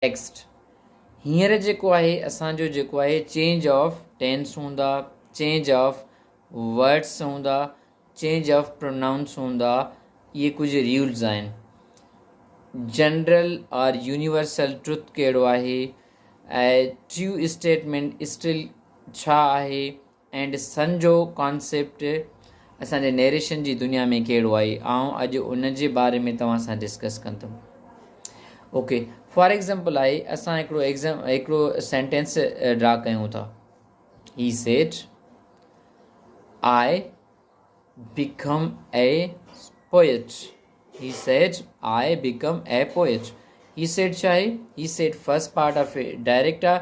Text हींअर जेको आहे असांजो जेको आहे चेंज ऑफ टेंस हूंदा, चेंज ऑफ वर्ड्स हूंदा, चेंज ऑफ प्रोनाउंस हूंदा, इहे कुझु रूल्स आहिनि। जनरल और यूनिवर्सल ट्रुथ कहिड़ो आहे ऐं ट्रू स्टेटमेंट स्टिल छा आहे एंड सन जो कॉन्सेप्ट असांजे नरेशन जी दुनिया में कहिड़ो आहे, ऐं अॼु उन जे बारे में तव्हां सां डिस्कस कंदुमि। ओके, फॉर एग्ज़ाम्पल आहे असां हिकिड़ो सेंटेंस ड्रा कयूं था। He said I become a poet. He said I become a poet. He said छा आहे? He said first part of a direct आहे,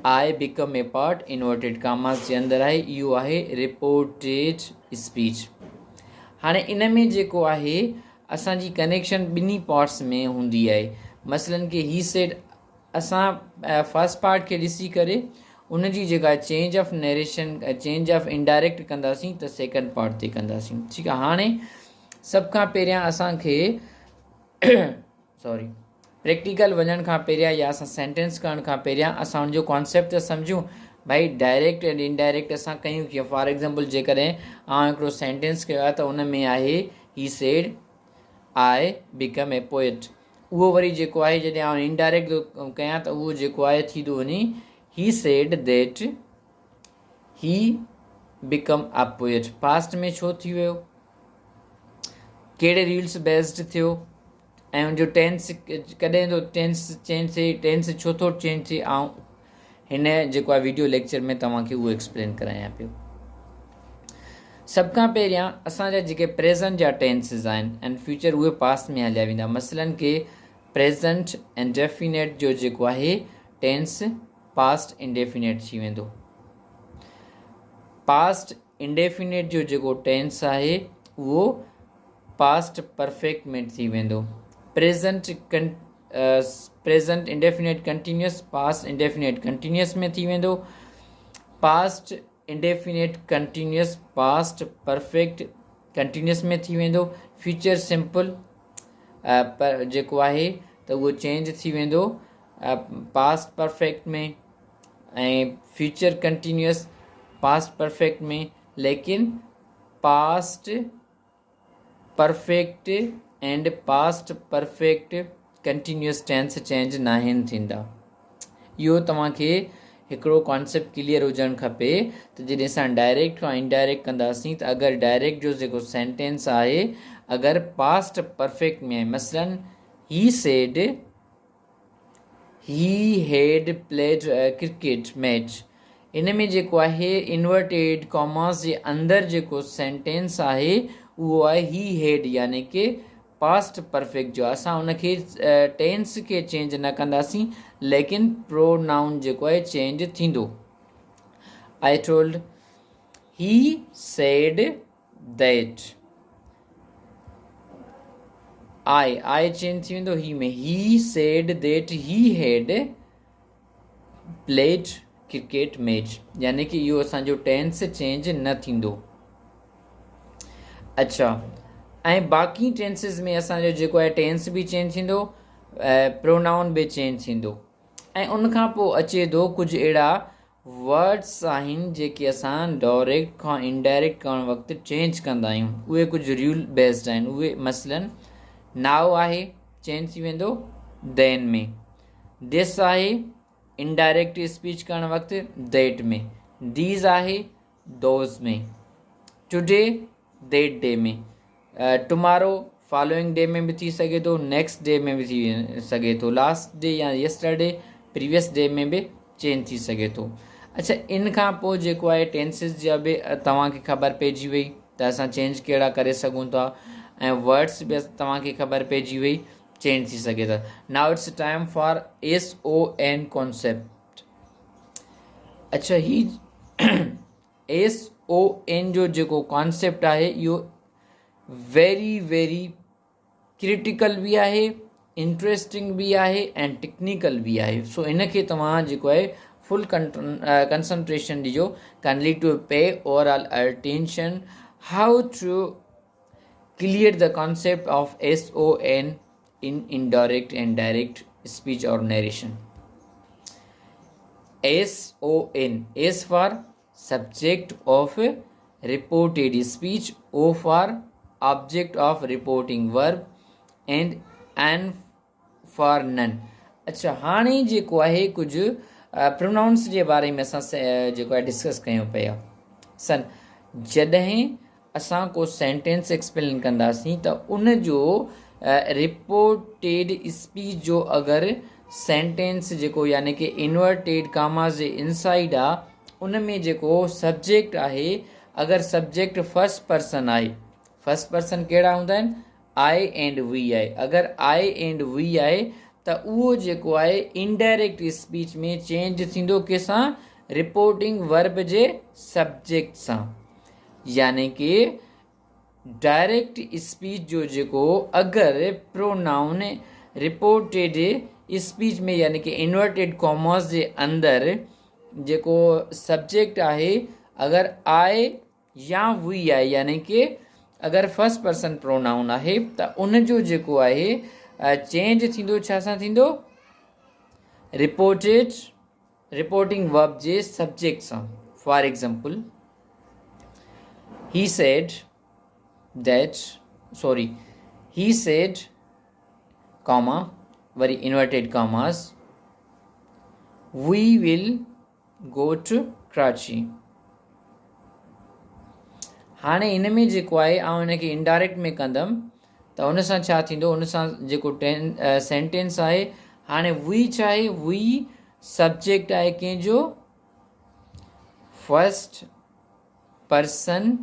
I become a part inverted commas जे अंदरि आहे, इहो आहे रिपोर्टेड स्पीच। हाणे इन में जेको आहे असांजी कनेक्शन ॿिन्ही पार्ट्स में हूंदी आहे। मसलन कि ही सेड असां फर्स्ट पार्ट खे ॾिसी करे उन जी जेका change of narration change of indirect कंदासीं त सेकेंड पार्ट ते कंदासीं। ठीकु आहे। हाणे सभ खां पहिरियां असांखे सॉरी प्रैक्टिकल वञण खां पहिरियां या असां सेंटेंस करण खां पहिरियां असां हुनजो कॉन्सेप्ट त सम्झूं भाई डायरेक्ट एंड इनडायरेक्ट असां कयूं कीअं। फॉर एग्ज़ाम्पल जेकॾहिं आउं हिकिड़ो सेंटेंस कयो आहे त उन में आहे he said I become a poet. उहो वरी जेको आहे जॾहिं आउं इनडायरेक्ट कयां त उहो जेको आहे थी थो वञे he said that he become a poet. Past में छो थी वियो, कहिड़े रूल्स बेस्ड थियो ऐं उनजो टेंस कॾहिं थो टेंस चेंज थिए, टेंस छो थो चेंज थिए, ऐं हिन जेको आहे वीडियो लेक्चर में तव्हांखे उहो एक्सप्लेन करायां पियो। सभ खां पहिरियां असांजा जेके प्रेज़ेंट जा टेंसिस आहिनि एंड फ्यूचर उहे पास्ट में हलिया वेंदा। मसलन के प्रेज़ेंट इंडेफिनेट जो जेको आहे टेंस पास्ट इंडेफिनेट थी वेंदो। पास्ट इंडेफिनेट जो जेको टेंस आहे उहो पास्ट परफेक्ट में थी वेंदो। Present indefinite continuous past indefinite continuous में थी वेंदो। Past indefinite continuous past perfect continuous में थी वेंदो। फ्यूचर सिंपल पर जेको आहे त उहो चेंज थी वेंदो पास्ट परफेक्ट में ऐं फ्यूचर कंटिन्यूअस पास्ट परफेक्ट में, लेकिन past perfect and past perfect continuous tense change नाहिनि थींदा। इहो तव्हांखे हिकिड़ो कॉन्सेप्ट क्लियर हुजणु खपे त जॾहिं असां डायरेक्ट खां इनडायरेक्ट कंदासीं त अगरि डायरेक्ट जो जेको सेंटेंस आहे अगरि पास्ट परफेक्ट में आहे, मसलन he said he had played cricket match, इन में जेको आहे इन्वर्टेड कॉमास जे अंदरि जेको सेंटेंस आहे उहो आहे ही हैड, यानी कि पास्ट परफेक्ट जो असां उनखे टेंस खे चेंज न कंदासीं, लेकिन प्रोनाउन जेको आहे चेंज थींदो। I told he said that, I change थी वेंदो ही में। He said that he had played cricket match, यानी कि इहो असांजो टेंस चेंज न थींदो। अच्छा, ऐं बाक़ी टेंसिस में असांजो जेको आहे टेंस बि चेंज थींदो, प्रोनाउन बि चेंज थींदो। ऐं उनखां पोइ अचे थो कुझु अहिड़ा वर्ड्स आहिनि जेके असां डायरेक्ट खां इनडायरेक्ट करण वक़्तु चेंज कंदा आहियूं। उहे कुझु रूल बेस्ड आहिनि। उहे मसलन नाउ आहे चेंज थी वेंदो देन में, दिस आहे इनडायरेक्ट स्पीच करण वक़्तु दैट में, दीज आहे दोज़ में, टुडे दैट डे में, टुमारो फॉलोइंग डे में बि थी सघे थो, नेक्स्ट डे में बि थी सघे थो, लास्ट डे या यस्टरडे प्रीवियस डे में बि चेंज थी सघे थो। अच्छा, इन खां पोइ जेको आहे टेंसिस जा बि तव्हांखे ख़बर पइजी वई त असां चेंज कहिड़ा करे सघूं था, ऐं वर्ड्स बि तव्हांखे ख़बर पइजी वई चेंज थी सघे था। Now it's time for SON concept. अच्छा, ही SON जो जेको कॉन्सेप्ट आहे इहो वेरी वेरी क्रिटिकल बि आहे, इंट्रस्टिंग भी आहे एंड टेक्निकल भी आहे। सो इनखे तव्हां जेको आहे फुल कंसंट्रेशन ॾिजो, kindly to pay overall attention how to clear the concept of SON in indirect and direct speech or narration. SON, S for subject of reported speech, O for object of reporting verb, and N for none. अच्छा, हाणे जेको आहे कुझु pronounce जे बारे में असां जेको आहे डिस्कस कयूं पिया। सन जॾहिं असां को सेंटेंस एक्सप्लेन कंदासीं त उन जो रिपोर्टेड स्पीच जो अगरि सेंटेंस जेको यानी कि इन्वर्टेड कामास जे इनसाइड आहे, उन में जेको सब्जेक्ट आहे, अगरि सब्जेक्ट फर्स्ट पर्सन आहे, फर्स्ट पर्सन कहिड़ा हूंदा आहिनि, आई एंड वी आहे। अगरि आई एंड वी आहे त उहो जेको आहे इनडायरेक्ट स्पीच में चेंज थींदो कंहिंसां, रिपोर्टिंग वर्ब जे सब्जेक्ट सां। यानी कि डायरेक्ट स्पीच जो जेको अगरि प्रोनाउन रिपोर्टेड स्पीच में यानी कि इन्वर्टेड कॉमर्स जे अंदरि जेको सब्जेक्ट आहे अगरि आई या वी आहे, यानी कि अगरि फर्स्ट पर्सन प्रोनाउन आहे त उन जो जेको आहे चेंज थींदो छा सां थींदो, रिपोर्टिंग वर्ब जे सब्जेक्ट सां। For example, he said comma, very inverted commas, we will go to Karachi. हाणे इन में जेको आहे आउं इनखे इनडायरेक्ट में कंदमि त उन सां छा थींदो, उन सां जेको सेंटेंस आहे, हाणे वी छा आहे, वी सब्जेक्ट आहे कंहिंजो, फर्स्ट पर्सन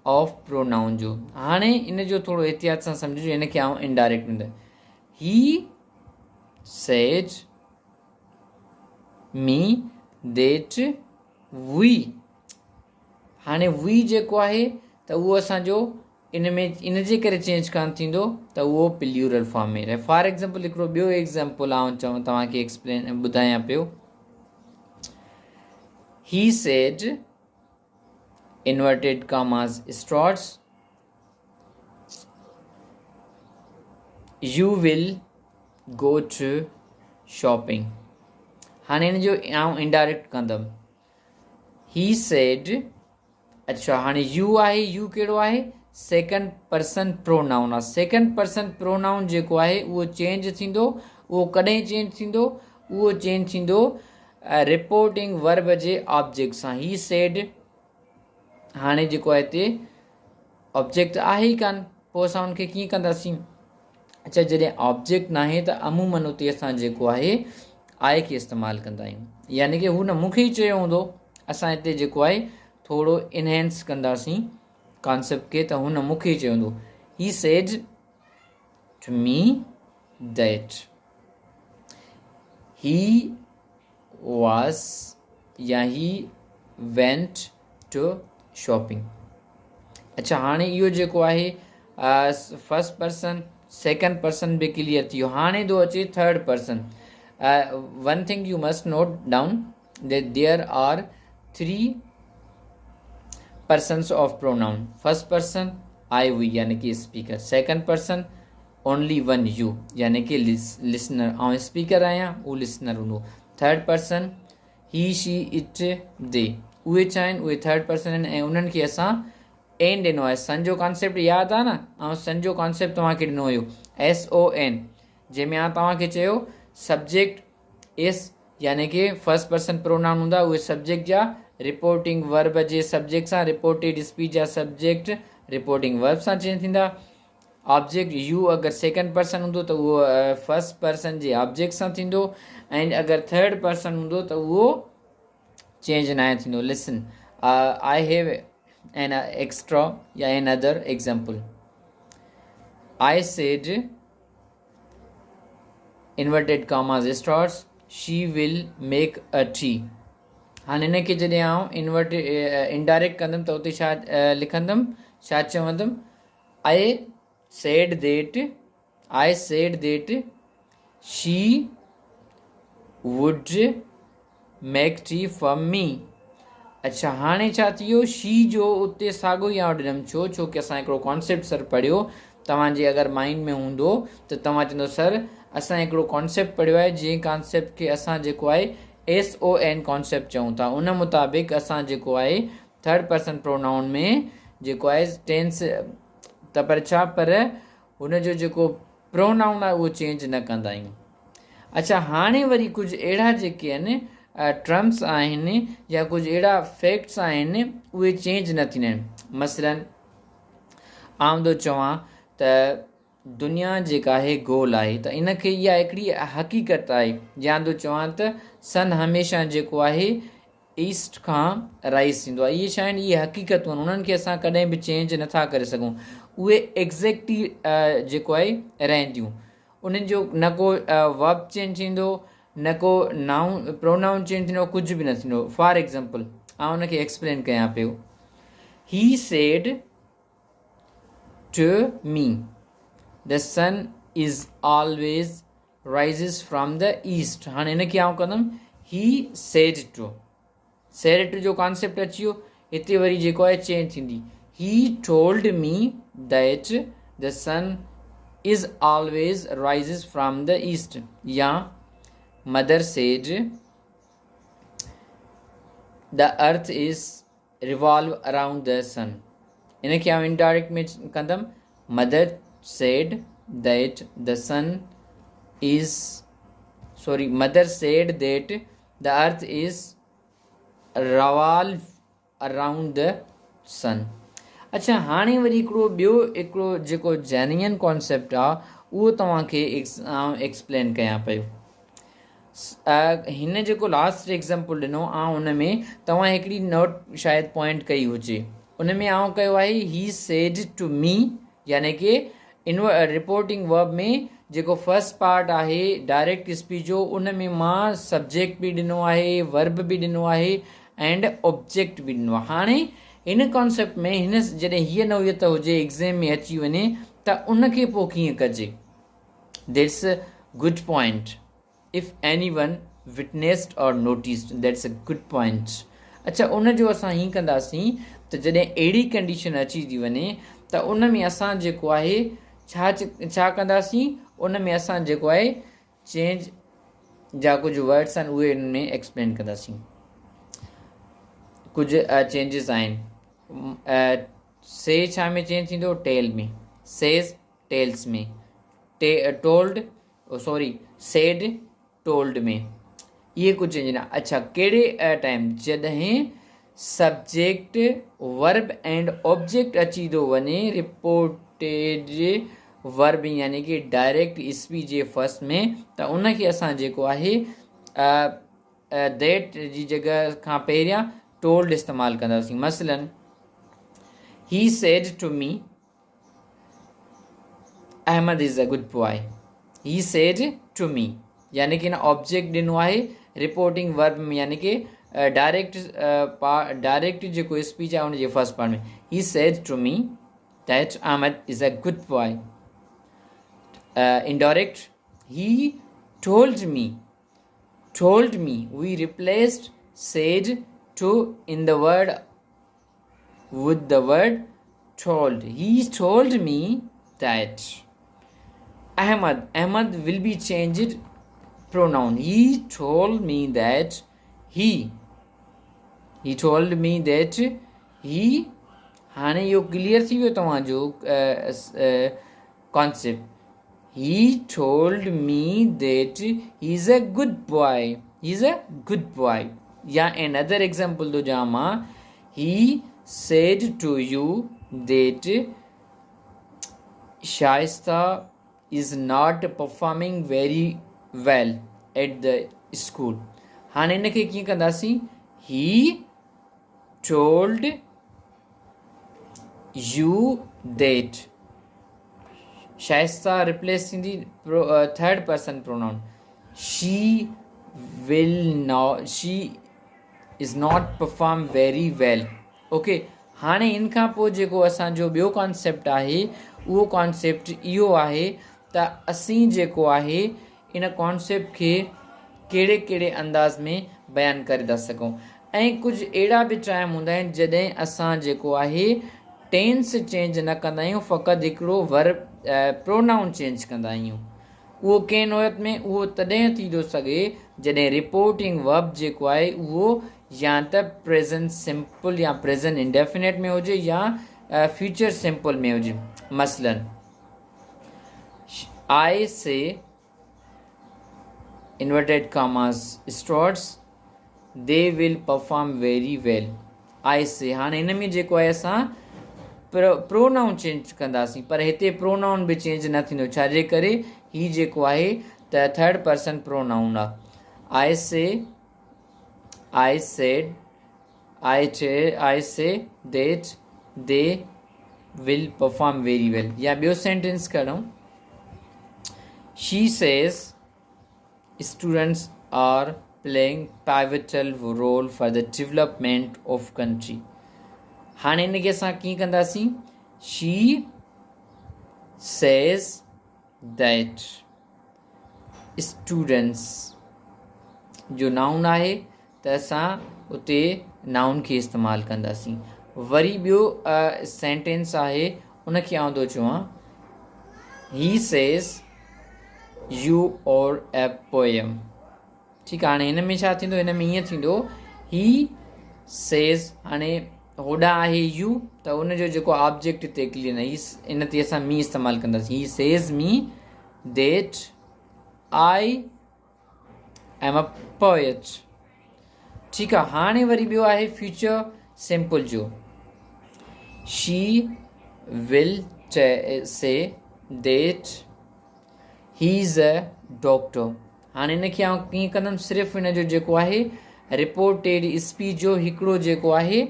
ऑफ प्रोनाउन जो। हाणे इन जो थोरो एहतियात सां सम्झिजो, इनखे आउं इनडायरेक्ट ॾींदुमि। He said me that we, हाणे वी जेको आहे त उहो असांजो इन में इन जे करे चेंज कान थींदो त उहो प्लूरल फॉर्म में रहे। फॉर एग्जाम्पल, हिकिड़ो ॿियो एग्ज़ाम्पल आउं चवां तव्हांखे एक्सप्लेन ॿुधायां पियो। He said inverted commas starts, you will go to shopping. हाणे इन जो आउं इनडायरेक्ट कंदमि। ही सेड, अच्छा हाणे यू आहे, यू कहिड़ो आहे, सेकंड पर्सन प्रोनाउन आहे। सेकंड पर्सन प्रोनाउन जेको आहे उहो चेंज थींदो, उहो कॾहिं चेंज थींदो, उहो चेंज थींदो रिपोर्टिंग वर्ब जे ऑब्जेक्ट सां। ही सेड, हाणे जेको आहे हिते ऑब्जेक्ट आहे ई कान, पोइ असां हुनखे कीअं कंदासीं। अच्छा, जॾहिं ऑब्जेक्ट न आहे त अमूमन उते असां जेको आहे आहे खे इस्तेमालु कंदा आहियूं, यानी कि हुन मूंखे ई चयो हूंदो, असां हिते जेको आहे थोरो इनहेंस कंदासीं कॉन्सेप्ट खे, त हुन मूंखे ई चयो हूंदो। ही said to me that he was या ही वेंट टू शॉपिंग। अच्छा, हाणे इहो जेको आहे फर्स्ट पर्सन सेकंड पर्सन बि क्लियर थी वियो। हाणे थो अचे third person. One thing you must note down that there are 3 persons of pronoun. First person I we यानी कि speaker, second person only one you यानी कि लिसनर, ऐं स्पीकर आहियां उहो लिसनर हूंदो। Third person he she it they, उहे छा आहिनि, उहे थर्ड पर्सन आहिनि, ऐं उन्हनि खे असां एन ॾिनो आहे। सन जो कॉन्सेप्ट यादि आहे न, ऐं सन जो कॉन्सेप्ट तव्हांखे ॾिनो हुयो SON, जंहिंमें आउं तव्हांखे चयो सब्जेक्ट एस यानी कि फर्स्ट पर्सन प्रोनाउन हूंदा, उहे सब्जेक्ट जा रिपोर्टिंग वर्ब जे सब्जेक्ट सां, रिपोर्टेड स्पीच जा सब्जेक्ट रिपोर्टिंग वर्ब सां चेंज थींदा। ऑब्जेक्ट यू अगरि सेकंड पर्सन हूंदो त उहो फर्स्ट पर्सन जे ऑब्जेक्ट सां थींदो, ऐं अगरि थर्ड पर्सन हूंदो त उहो चेंज न थींदो। Listen, I have an extra या an other example. I said inverted commas starts, she will make a tea. हाणे हिनखे जॾहिं आउं इनडायरेक्ट कंदुमि त उते छा लिखंदुमि, छा चवंदुमि, I said that she would make tea for me. अच्छा, हाणे छा थी वियो, शी जो उते साॻियो ई आउं ॾिनमि। छो की असां हिकिड़ो कॉन्सेप्ट सर पढ़ियो, तव्हांजे अगरि माइंड में हूंदो त तव्हां चवंदो सर असां हिकिड़ो कॉन्सेप्ट पढ़ियो आहे, जंहिं कॉन्सेप्ट खे असां जेको आहे SON कॉन्सेप्ट चऊं था। उन मुताबिक़ असां जेको आहे थर्ड पर्सन प्रोनाउन में जेको आहे टेंस त पर छा, पर हुनजो जेको प्रोनाउन आहे उहो चेंज न कंदा आहियूं। अच्छा, हाणे वरी कुझु अहिड़ा जेके आहिनि टर्म्स आहिनि या कुझु अहिड़ा फैक्ट्स आहिनि उहे चेंज न थींदा आहिनि। मसलन आउं थो चवां त दुनिया जेका आहे गोल आहे, त इनखे इहा हिकिड़ी हक़ीक़त आहे। या थो चवां त सन हमेशह जेको आहे ईस्ट खां राइज़ थींदो आहे। इहे छा आहिनि, इहे हक़ीक़तूं आहिनि, उन्हनि खे असां कॾहिं बि चेंज नथा करे सघूं। उहे एग्ज़ैक्टली जेको आहे रहंदियूं। उन्हनि जो न को वर्ब चेंज थींदो, न को नाउन प्रोनाउन चेंज थींदो, कुझु बि न थींदो। फॉर एग्ज़ाम्पल आउं उनखे एक्सप्लेन कयां पियो। He said to me the sun is always rises from the east. हाणे हिनखे आउं कंदुमि ही सेड टू जो कॉन्सेप्ट अची वियो। हिते वरी जेको आहे चेंज थींदी, he told me that the sun is always rises from the east. या mother said the earth is revolve around the sun. इनखे आउं इनडायरेक्ट में कंदुमि, mother said that the sun is mother said that the earth is revolve around the sun। अच्छा, हाणे वरी हिकिड़ो जेको जेन्युइन कॉन्सेप्ट आहे उहो तव्हांखे एक्सप्लेन कयां पियो। हिन जेको लास्ट एग्ज़ाम्पल ॾिनो आउं, उन में तव्हां हिकिड़ी नोट शायदि पॉइंट कई हुजे। उन में आउं कयो आहे ही सेड टू मी, यानी कि रिपोर्टिंग वर्ब में जेको फर्स्ट पार्ट आहे डायरेक्ट स्पीच जो, उन में मां सब्जेक्ट बि ॾिनो आहे, वर्ब बि ॾिनो आहे एंड ऑब्जेक्ट बि ॾिनो आहे। हाणे इन कॉन्सेप्ट में हिन जॾहिं हीअ नोयत हुजे एग्ज़ाम में अची वञे त उनखे पोइ कीअं कजे। That's a good point. If anyone witnessed or noticed, that's a good point. अच्छा, उनजो असां हीअं कंदासीं त जॾहिं अहिड़ी कंडीशन अची थी वञे त उन में असां जेको आहे छा कंदासीं, उन में असां जेको आहे चेंज जा कुझु वर्ड्स आहिनि उहे इन में एक्सप्लेन कंदासीं। कुझु चेंजिस आहिनि। से छा में चेंज थींदो, टेल में, सेज टेल्स में, सेड टोल्ड में, इहे कुझु चेंज आहिनि। अच्छा, कहिड़े टाइम, जॾहिं सब्जेक्ट वर्ब एंड ऑब्जेक्ट अची थो वञे रिपोर्टेड वर्ब यानी कि डायरेक्ट स्पीच जे फर्स्ट में, त उनखे असां जेको आहे दैट जी जॻह खां पहिरियां टोल्ड इस्तेमालु कंदासीं। मसलन he said to me Ahmad is a good boy. He said to me यानी कि न ऑब्जेक्ट ॾिनो आहे रिपोर्टिंग वर्ब में, यानी कि डायरेक्ट जेको स्पीच आहे उनजे फर्स्ट पार्ट में। He said to me that Ahmad is a good boy. Indirect, he told me, we replaced said to in the word with the word told। He told me that Ahmad will be changed pronoun। He told me that he told me that he। हाणे इहो clear थी वियो तव्हांजो concept. He told me that he's a good boy। He's a good boy। या another example तो Jama, he said to you that Shaista is not performing very well at the school। हाणे इनखे कीअं कंदासीं, he told you that। Shaista replace थींदी third person pronoun. She is not perform very well. Okay, हाणे इन खां पोइ जेको असांजो ॿियो कॉन्सेप्ट आहे उहो कॉन्सेप्ट इहो आहे त असीं जेको आहे इन कॉन्सेप्ट खे कहिड़े कहिड़े अंदाज़ में बयानु करे था सघूं। ऐं कुझु अहिड़ा बि टाइम हूंदा आहिनि जॾहिं असां जेको आहे टेंस चेंज न कंदा आहियूं, फ़क़ति हिकिड़ो वर्ब प्रोनाउन चेंज कंदा आहियूं। उहो कंहिं नौयत में उहो तॾहिं थी थो सघे जॾहिं रिपोर्टिंग वर्ब जेको आहे उहो या त प्रेज़ेंट सिंपल या प्रेज़ेंट इंडेफिनेट में हुजे या फ्यूचर सिंपल में हुजे. मसलन I say inverted commas starts they will perform very well. I say हाणे हिन में जेको आहे असां प्रोनाउन चेंज कंदासीं पर हिते प्रोनाउन बि चेंज न थींदो छाजे करे ही जेको आहे त थर्ड पर्सन प्रोनाउन आहे. I say I said I say that they will perform very well. या ॿियो सेंटेंस करूं. She says students are playing pivotal role for the development of country. हाणे हिनखे असां कीअं कंदासीं. She says that students जो नाउन आहे त असां उते नाउन खे इस्तेमालु कंदासीं. वरी ॿियो सेंटेंस आहे उनखे आउं थो चवां. He says you are a poem. ठीकु आहे. हाणे हिन में छा थींदो. हिन में ईअं थींदो ही सेज़ हाणे होॾां आहे यू त उनजो जेको ऑब्जेक्ट हिते क्लियर न इन ते असां मी इस्तेमालु कंदासीं. He says me that I am a poet. ठीकु आहे. हाणे वरी ॿियो आहे फ्यूचर सिंपल जो. She will say that he is a doctor. हाणे हिनखे आउं कीअं कंदुमि. सिर्फ़ु हिनजो जेको आहे रिपोर्टेड स्पीच जो हिकिड़ो जेको आहे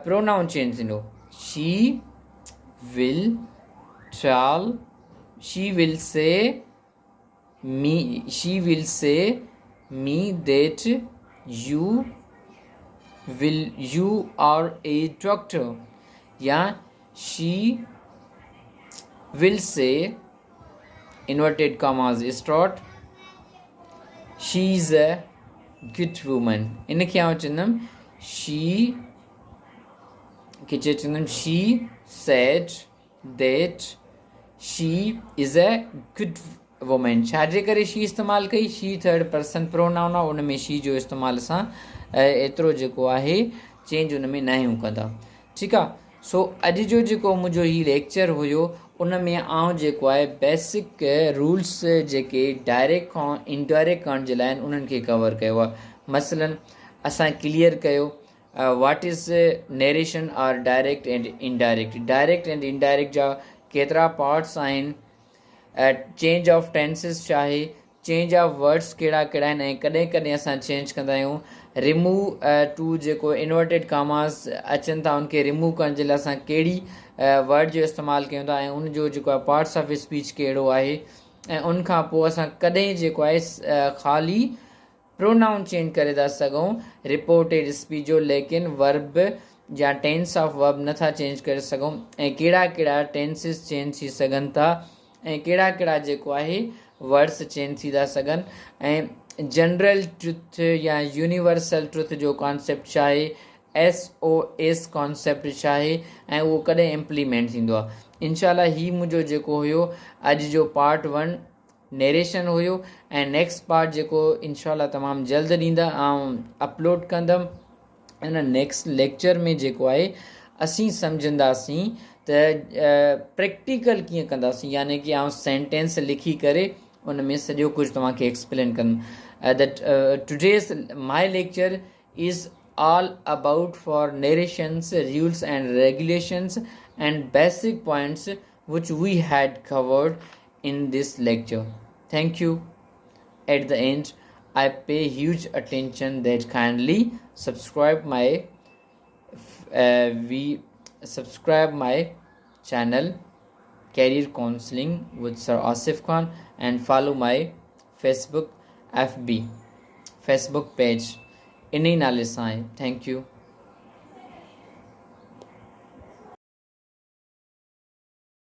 प्रोनाउन चेंज थींदो. She will tell she will say me that you are a doctor. या she will say inverted commas start she is a good woman. इनखे आउं चवंदुमि she said that she is a good woman. छाजे करे she इस्तेमालु कई. She third person pronoun आहे. उन में शी जो इस्तेमालु असां एतिरो जेको आहे चेंज उन में न आहियूं कंदा. ठीकु आहे. सो अॼु जो जेको मुंहिंजो हीउ लेक्चर हुयो उन में आउं जेको आहे बेसिक रूल्स जेके डायरेक्ट खां इनडायरेक्ट करण जे लाइ आहिनि उन्हनि खे कवर कयो आहे. मसलन असां क्लियर कयो what is narration or direct and indirect. Direct and indirect जा केतिरा पार्ट्स आहिनि. चेंज ऑफ टेंसिस छा आहे. चेंज ऑफ वर्ड्स कहिड़ा कहिड़ा आहिनि ऐं कॾहिं कॾहिं असां चेंज कंदा आहियूं. रिमूव टू जेको इन्वर्टेड कामास अचनि था उनखे रिमूव करण जे लाइ असां कहिड़ी वर्ड जो इस्तेमालु कयूं था ऐं उनजो जेको आहे पार्ट्स ऑफ स्पीच कहिड़ो आहे. ऐं उनखां पोइ असां कॾहिं जेको आहे ख़ाली प्रोनाउन चेंज करे था सघूं रिपोर्टेड स्पीच जो. लेकिन वर्ब या टेंस ऑफ वर्ब नथा चेंज करे सघूं. ऐं कहिड़ा कहिड़ा टेंसिस चेंज थी सघनि था ऐं कहिड़ा कहिड़ा जेको आहे वर्ड्स चेंज थी था सघनि. ऐं जनरल ट्रुथ या यूनिवर्सल ट्रुथ जो कॉन्सेप्ट छा आहे. SOS कॉन्सेप्ट छा आहे ऐं उहो कॾहिं इम्प्लीमेंट थींदो आहे. इनशाला हीउ मुंहिंजो जेको हुयो अॼु जो पार्ट 1 नरेशन हुयो. ऐं नेक्स्ट पार्ट जेको इनशाला तमामु जल्द ॾींदा ऐं अपलोड कंदुमि. इन नेक्स्ट लेक्चर में जेको आहे असीं सम्झंदासीं त प्रैक्टिकल कीअं कंदासीं. यानी कि आउं सेंटेंस लिखी करे उन में सॼो कुझु तव्हांखे एक्सप्लेन कंदुमि. Today's my lecture is all about for narrations, rules and regulations and basic points which we had covered in this lecture. Thank you. At the end, I pay huge attention that kindly subscribe my channel Career Counseling with Sir Asif Khan and follow my Facebook page. इन्हीं नाले सां आहे. Thank U.